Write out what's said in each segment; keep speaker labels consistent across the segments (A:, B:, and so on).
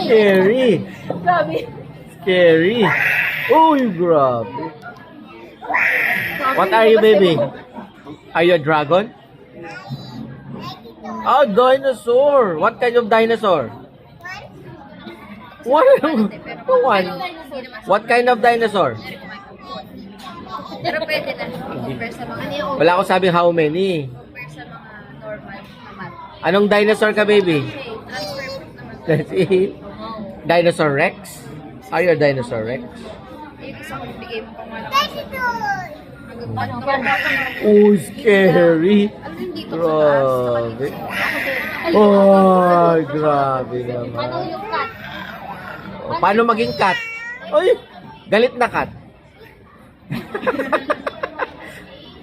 A: Scary.
B: Grabe.
A: Scary. Uy, grabe. What are you, baby? Are you a dragon? Oh, dinosaur. What kind of dinosaur? What? One. What kind of dinosaur?
B: Pero pwede na. Compare sa mga
A: Wala akong sabing how many.
B: compare sa mga normal naman.
A: Anong dinosaur ka, baby?
B: Transfer fruit naman.
A: That's it. Dinosaur Rex? Are you a dinosaur Rex?
B: Yung isa ko bigay mo pang wala. Ano?
A: Oh, scary.
B: Ano yung dito sa
A: Grabe.
B: taas?
A: Oh, grabe
B: Ano
A: naman.
B: yung cat?
A: Oh, paano maging cat? Uy, galit na cat.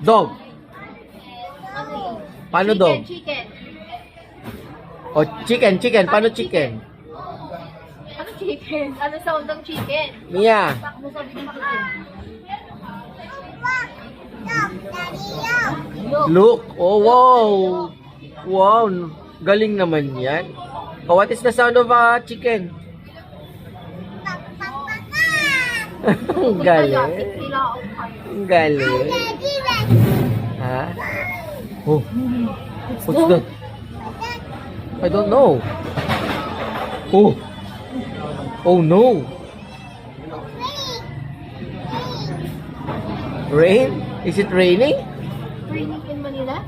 A: Dog.
B: Ano yun?
A: Paano dog?
B: Chicken.
A: Oh, chicken. Paano chicken?
B: Ano chicken? Ano sound ng chicken?
A: Mia.
B: Ano sabi ng chicken?
A: Look. Oh, wow. Wow. Galing naman yan. Oh, what is the sound of a chicken? Ang galing. Ang galing. Ha? Oh. What's that? I don't know. Oh. Oh no. Rain? Is it raining?
B: Raining in Manila?